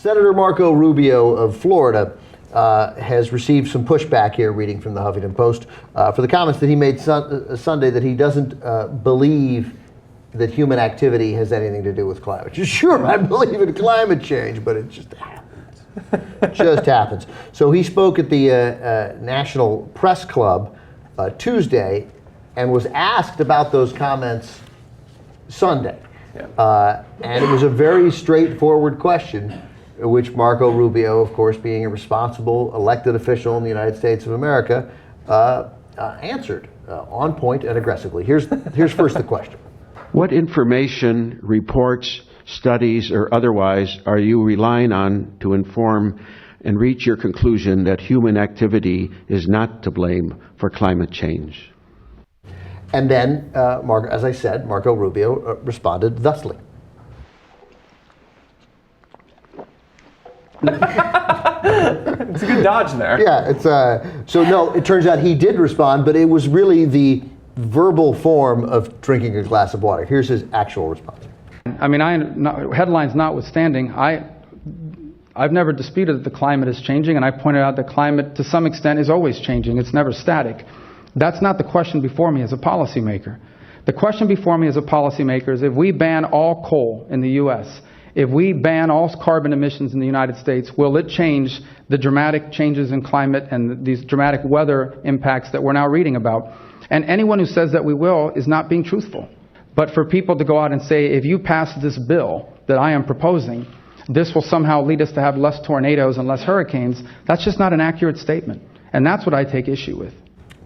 Senator Marco Rubio of Florida has received some pushback here, reading from the Huffington Post, for the comments that he made Sunday that he doesn't believe that human activity has anything to do with climate change. Sure, I believe in climate change, but it just happens. It just happens. So he spoke at the National Press Club Tuesday and was asked about those comments Sunday. Yeah. And it was a very straightforward question, which Marco Rubio, of course, being a responsible elected official in the United States of America, answered on point and aggressively. Here's first the question. What information, reports, studies, or otherwise are you relying on to inform and reach your conclusion that human activity is not to blame for climate change? And then, as I said, Marco Rubio responded thusly. It's a good dodge there. Yeah, it's so no, it turns out he did respond, but it was really the verbal form of drinking a glass of water. Here's his actual response. I mean, headlines notwithstanding, I've never disputed that the climate is changing, and I pointed out that climate, to some extent, is always changing. It's never static. That's not the question before me as a policymaker. The question before me as a policymaker is if we ban all coal in the U.S., if we ban all carbon emissions in the United States, will it change the dramatic changes in climate and these dramatic weather impacts that we're now reading about? And anyone who says that we will is not being truthful. But for people to go out and say, if you pass this bill that I am proposing, this will somehow lead us to have less tornadoes and less hurricanes, that's just not an accurate statement. And that's what I take issue with.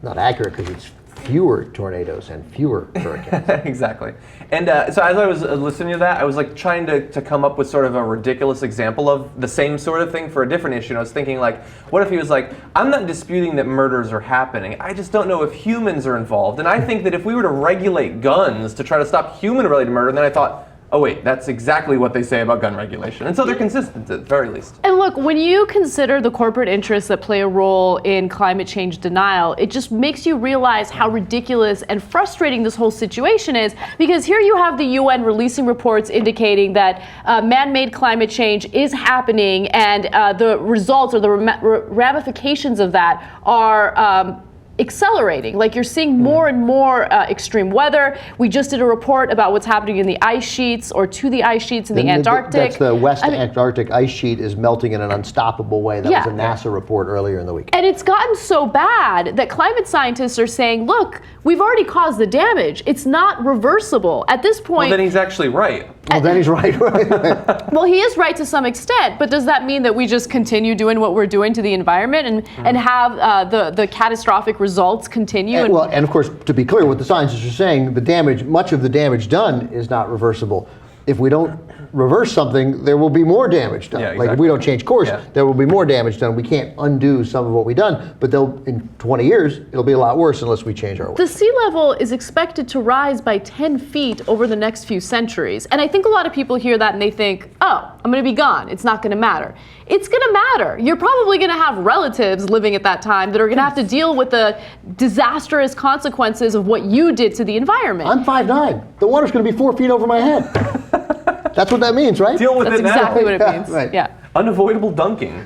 Not accurate because it's fewer tornadoes and fewer hurricanes. Exactly. And so as I was listening to that, I was like trying to come up with sort of a ridiculous example of the same sort of thing for a different issue. And I was thinking, like, what if he was like, I'm not disputing that murders are happening. I just don't know if humans are involved. And I think that if we were to regulate guns to try to stop human-related murder, and then I thought, oh wait, that's exactly what they say about gun regulation. And so they're consistent at the very least. And look, when you consider the corporate interests that play a role in climate change denial, it just makes you realize how ridiculous and frustrating this whole situation is, because here you have the UN releasing reports indicating that man-made climate change is happening, and the results or the ramifications of that are accelerating. Like, you're seeing more and more extreme weather. We just did a report about what's happening in the ice sheets, or to the ice sheets in the Antarctic. That's the West Antarctic ice sheet is melting in an unstoppable way. That was a NASA report earlier in the week. And it's gotten so bad that climate scientists are saying, look, we've already caused the damage. It's not reversible. At this point... Well, then he's actually right. Well, then he's right. Well, he is right to some extent, but does that mean that we just continue doing what we're doing to the environment and have the catastrophic results continue? And of course, to be clear, what the scientists are saying, much of the damage done is not reversible. If we don't reverse something, there will be more damage done. Yeah, exactly. Like, if we don't change course, there will be more damage done. We can't undo some of what we've done, but in 20 years, it'll be a lot worse unless we change our ways. The sea level is expected to rise by 10 feet over the next few centuries. And I think a lot of people hear that and they think, oh, I'm going to be gone. It's not going to matter. It's going to matter. You're probably going to have relatives living at that time that are going to have to deal with the disastrous consequences of what you did to the environment. I'm 5'9". The water's going to be 4 feet over my head. That's what that means, right? Deal with That's it now. exactly what it means. Right. Yeah. Unavoidable dunking,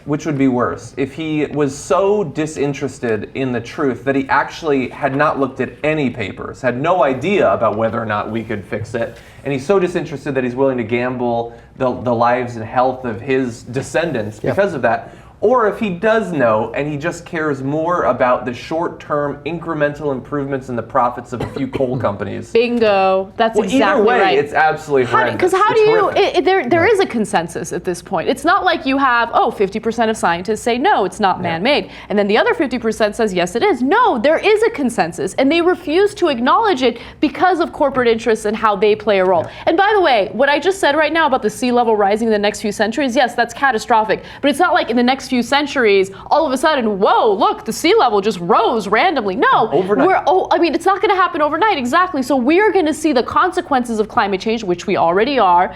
which would be worse if he was so disinterested in the truth that he actually had not looked at any papers, had no idea about whether or not we could fix it, and he's so disinterested that he's willing to gamble the lives and health of his descendants because of that. Or if he does know and he just cares more about the short-term incremental improvements in the profits of a few coal companies. Bingo. That's exactly right. Either way, it's absolutely horrendous. Because there is a consensus at this point. It's not like you have, 50% of scientists say no, it's not man-made. And then the other 50% says yes, it is. No, there is a consensus. And they refuse to acknowledge it because of corporate interests and how they play a role. And by the way, what I just said right now about the sea level rising in the next few centuries, yes, that's catastrophic. But it's not like in the next few centuries, all of a sudden, whoa, look, the sea level just rose randomly. No, overnight. It's not going to happen overnight, exactly. So we're going to see the consequences of climate change, which we already are,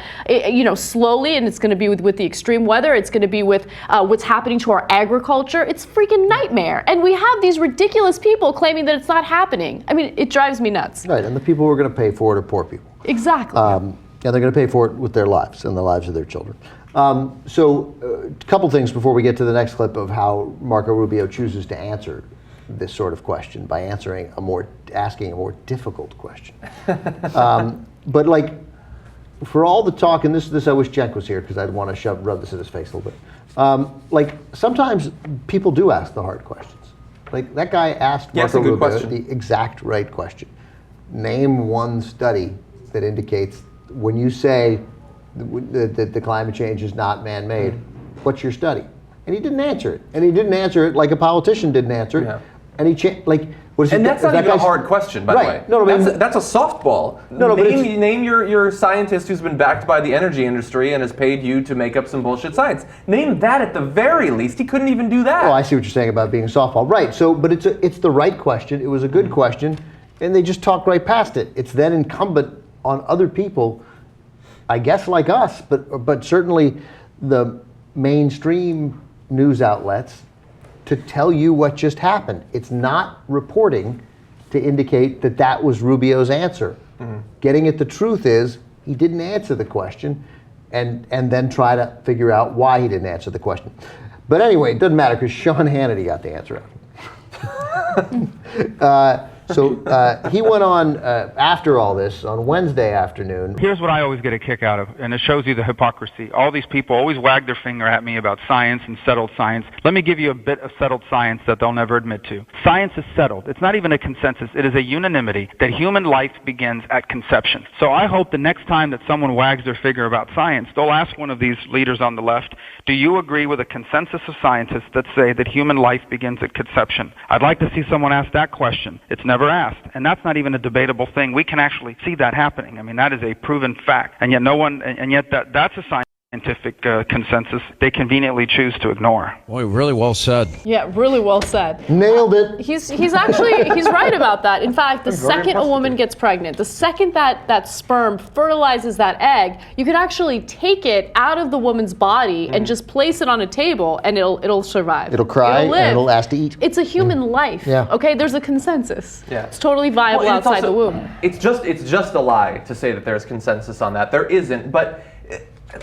slowly, and it's going to be with the extreme weather. It's going to be with what's happening to our agriculture. It's a freaking nightmare. And we have these ridiculous people claiming that it's not happening. I mean, it drives me nuts. Right, and the people who are going to pay for it are poor people. Exactly. And they're going to pay for it with their lives and the lives of their children. A couple things before we get to the next clip of how Marco Rubio chooses to answer this sort of question by asking a more difficult question. But like, for all the talk, and this I wish Cenk was here because I'd want to rub this in his face a little bit. Like, sometimes people do ask the hard questions. Like, that guy asked Marco Rubio the exact right question. Name one study that indicates when you say that the climate change is not man-made, what's your study? And he didn't answer it. And he didn't answer it like a politician didn't answer it. Yeah. And that's not even a hard question, by the way. No, that's a softball. Name your scientist who's been backed by the energy industry and has paid you to make up some bullshit science. Name that at the very least. He couldn't even do that. Oh, I see what you're saying about being a softball. Right. So, but it's the right question. It was a good question, and they just talked right past it. It's then incumbent on other people, I guess like us, but certainly the mainstream news outlets, to tell you what just happened. It's not reporting to indicate that that was Rubio's answer. Getting at the truth is he didn't answer the question, and then try to figure out why he didn't answer the question. But anyway, it doesn't matter because Sean Hannity got the answer. He went on after all this on Wednesday afternoon. Here's what I always get a kick out of, and it shows you the hypocrisy. All these people always wag their finger at me about science and settled science. Let me give you a bit of settled science that they'll never admit to. Science is settled. It's not even a consensus. It is a unanimity that human life begins at conception. So I hope the next time that someone wags their finger about science, they'll ask one of these leaders on the left, do you agree with a consensus of scientists that say that human life begins at conception? I'd like to see someone ask that question. It's never asked, and that's not even a debatable thing. We can actually see that happening. I mean, that is a proven fact, and yet that's a scientific consensus they conveniently choose to ignore. Boy, really well said. Yeah, really well said. Nailed it. He's right about that. In fact, the second a woman gets pregnant, the second that sperm fertilizes that egg, you could actually take it out of the woman's body and just place it on a table, and it'll survive. It'll cry, and it'll ask to eat. It's a human life. Yeah. Okay, there's a consensus. Yeah. It's totally viable outside the womb. It's just a lie to say that there's consensus on that. There isn't, but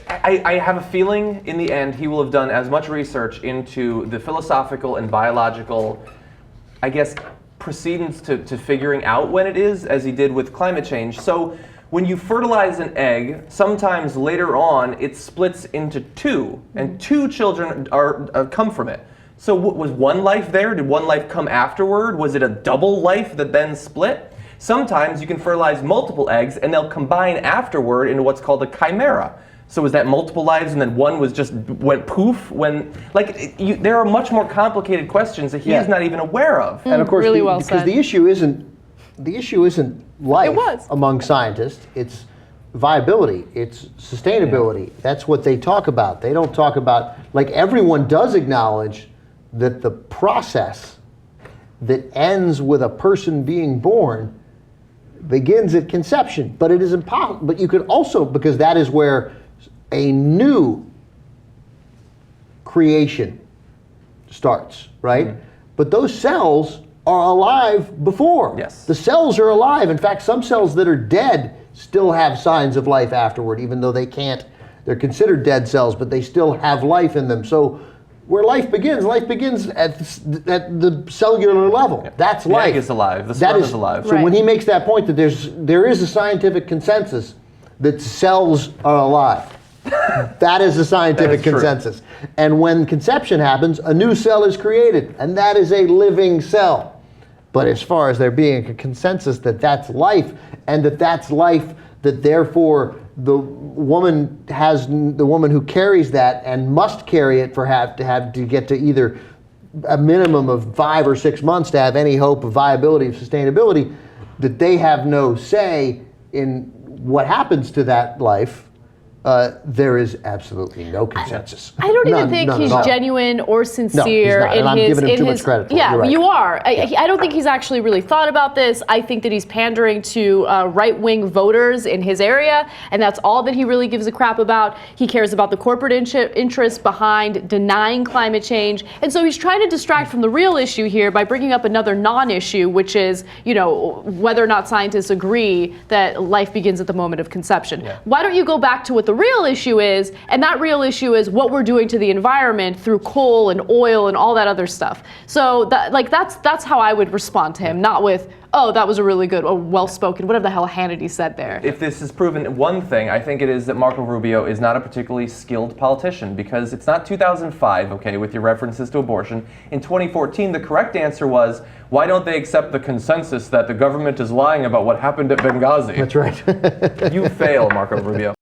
I have a feeling in the end he will have done as much research into the philosophical and biological, I guess, precedents to figuring out when it is as he did with climate change. So when you fertilize an egg, sometimes later on it splits into two, and two children come from it. So was one life there? Did one life come afterward? Was it a double life that then split? Sometimes you can fertilize multiple eggs and they'll combine afterward into what's called a chimera. So was that multiple lives and then one went poof? There are much more complicated questions that he is not even aware of. And of course, really because the issue isn't life among scientists. It's viability. It's sustainability. Yeah. That's what they talk about. They don't talk about, like, everyone does acknowledge that the process that ends with a person being born begins at conception, but it is impossible. But you could also, because that is where a new creation starts, right? Mm-hmm. But those cells are alive before. Yes. The cells are alive. In fact, some cells that are dead still have signs of life afterward, even though they're considered dead cells, but they still have life in them. So where life begins at the cellular level. Yeah. That's life. The egg is alive. The sperm is alive. So when he makes that point that there is a scientific consensus that cells are alive. That is a scientific consensus. True. And when conception happens, a new cell is created, and that is a living cell. But as far as there being a consensus that that's life, and that's life, that therefore the woman who carries that and must carry it to get to either a minimum of 5 or 6 months to have any hope of viability, of sustainability, that they have no say in what happens to that life. There is absolutely no consensus. I don't even think he's genuine or sincere no, he's not. And I'm giving him too much credit for it. Yeah, You're right. you are. I don't think he's actually really thought about this. I think that he's pandering to right-wing voters in his area, and that's all that he really gives a crap about. He cares about the corporate interests behind denying climate change, and so he's trying to distract from the real issue here by bringing up another non-issue, which is, whether or not scientists agree that life begins at the moment of conception. Yeah. Why don't you go back to what the real issue is, and that real issue is what we're doing to the environment through coal and oil and all that other stuff. So that's how I would respond to him, not with, oh, that was a really good, well-spoken, whatever the hell Hannity said there. If this has proven one thing, I think it is that Marco Rubio is not a particularly skilled politician, because it's not 2005, okay, with your references to abortion. In 2014, the correct answer was, why don't they accept the consensus that the government is lying about what happened at Benghazi? That's right. You fail, Marco Rubio.